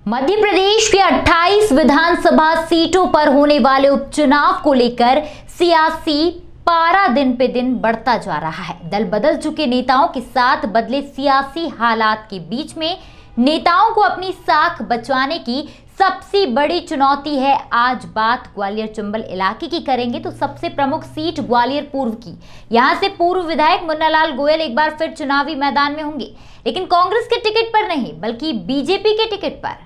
मध्य प्रदेश के 28 विधानसभा सीटों पर होने वाले उपचुनाव को लेकर सियासी पारा दिन पे दिन बढ़ता जा रहा है। दल बदल चुके नेताओं के साथ बदले सियासी हालात के बीच में नेताओं को अपनी साख बचाने की सबसे बड़ी चुनौती है। आज बात ग्वालियर चंबल इलाके की करेंगे तो सबसे प्रमुख सीट ग्वालियर पूर्व की। यहां से पूर्व विधायक मुन्नालाल गोयल एक बार फिर चुनावी मैदान में होंगे, लेकिन कांग्रेस के टिकट पर नहीं बल्कि बीजेपी के टिकट पर।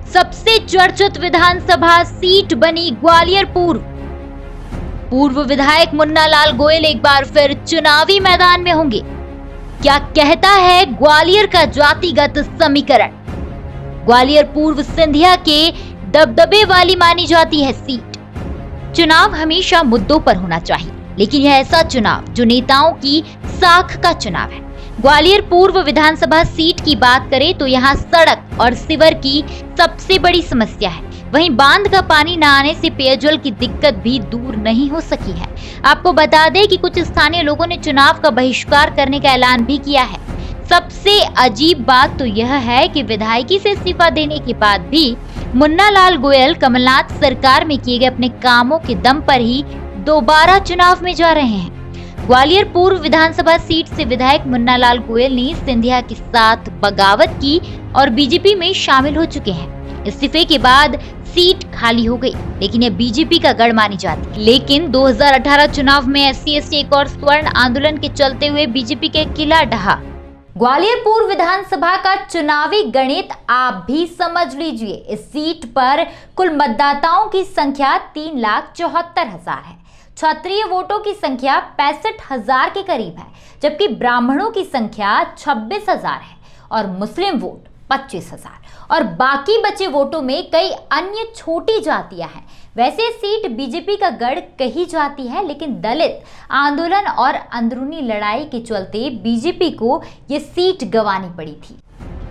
सबसे चर्चित विधानसभा सीट बनी ग्वालियर पूर्व। पूर्व विधायक मुन्नालाल गोयल एक बार फिर चुनावी मैदान में होंगे। क्या कहता है ग्वालियर का जातिगत समीकरण? ग्वालियर पूर्व सिंधिया के दबदबे वाली मानी जाती है सीट। चुनाव हमेशा मुद्दों पर होना चाहिए, लेकिन यह ऐसा चुनाव जो नेताओं की साख का चुनाव है। ग्वालियर पूर्व विधानसभा सीट की बात करें तो यहाँ सड़क और सीवर की सबसे बड़ी समस्या है। वहीं बांध का पानी न आने से पेयजल की दिक्कत भी दूर नहीं हो सकी है। आपको बता दें कि कुछ स्थानीय लोगों ने चुनाव का बहिष्कार करने का ऐलान भी किया है। सबसे अजीब बात तो यह है कि विधायकी से इस्तीफा देने के बाद भी मुन्नालाल गोयल कमलनाथ सरकार में किए गए अपने कामों के दम पर ही दोबारा चुनाव में जा रहे हैं। ग्वालियर पूर्व विधानसभा सीट से विधायक मुन्नालाल गोयल ने सिंधिया के साथ बगावत की और बीजेपी में शामिल हो चुके हैं। इस्तीफे के बाद सीट खाली हो गई, लेकिन यह बीजेपी का गढ़ मानी जाती है। लेकिन 2018 चुनाव में SC/ST एक और स्वर्ण आंदोलन के चलते हुए बीजेपी के किला ढहा। ग्वालियर पूर्व विधानसभा का चुनावी गणित आप भी समझ लीजिए। इस सीट पर कुल मतदाताओं की संख्या 3,74,000 है। क्षत्रिय वोटों की संख्या 65,000 के करीब है, जबकि ब्राह्मणों की संख्या 26,000 है और मुस्लिम वोट 25,000 और बाकी बचे वोटों में कई अन्य छोटी जातियां हैं। वैसे सीट बीजेपी का गढ़ कही जाती है, लेकिन दलित आंदोलन और अंदरूनी लड़ाई के चलते बीजेपी को ये सीट गंवानी पड़ी थी।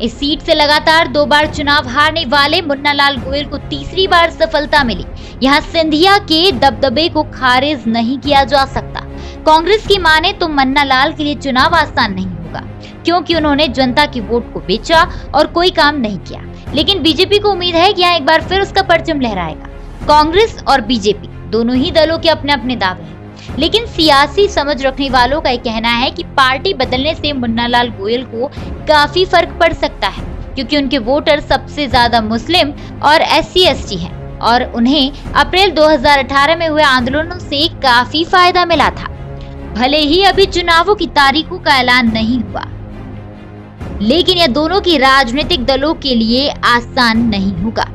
इस सीट से लगातार 2 बार चुनाव हारने वाले मुन्नालाल गोयल को तीसरी बार सफलता मिली। यहाँ सिंधिया के दबदबे को खारिज नहीं किया जा सकता। कांग्रेस की माने तो मुन्नालाल के लिए चुनाव आसान नहीं होगा, क्योंकि उन्होंने जनता की वोट को बेचा और कोई काम नहीं किया। लेकिन बीजेपी को उम्मीद है कि यहाँ एक बार फिर उसका परचम लहराएगा। कांग्रेस और बीजेपी दोनों ही दलों के अपने अपने दावे हैं, लेकिन सियासी समझ रखने वालों का कहना है कि पार्टी बदलने से मुन्नालाल गोयल को काफी फर्क पड़ सकता है, क्योंकि उनके वोटर सबसे ज्यादा मुस्लिम और SC/ST हैं और उन्हें अप्रैल 2018 में हुए आंदोलनों से काफी फायदा मिला था। भले ही अभी चुनावों की तारीखों का ऐलान नहीं हुआ, लेकिन यह दोनों की राजनीतिक दलों के लिए आसान नहीं होगा।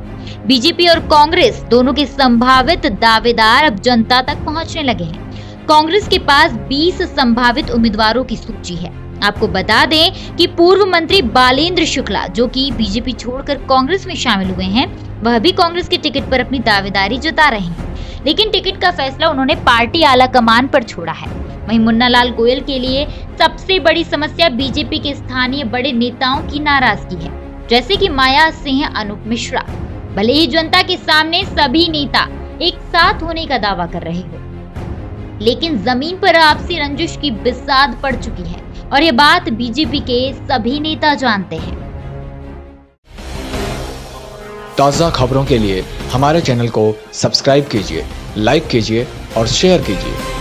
बीजेपी और कांग्रेस दोनों के संभावित दावेदार अब जनता तक पहुंचने लगे हैं। कांग्रेस के पास 20 संभावित उम्मीदवारों की सूची है। आपको बता दें कि पूर्व मंत्री बालेंद्र शुक्ला, जो कि बीजेपी छोड़कर कांग्रेस में शामिल हुए हैं, वह भी कांग्रेस के टिकट पर अपनी दावेदारी जता रहे हैं, लेकिन टिकट का फैसला उन्होंने पार्टी आला कमान पर छोड़ा है। वहीं मुन्नालाल गोयल के लिए सबसे बड़ी समस्या बीजेपी के स्थानीय बड़े नेताओं की नाराजगी है, जैसे कि माया सिंह, अनूप मिश्रा। भले ही जनता के सामने सभी नेता एक साथ होने का दावा कर रहे हो, लेकिन जमीन पर आपसी रंजिश की बिसात पड़ चुकी है और ये बात बीजेपी के सभी नेता जानते हैं। ताज़ा खबरों के लिए हमारे चैनल को सब्सक्राइब कीजिए, लाइक कीजिए और शेयर कीजिए।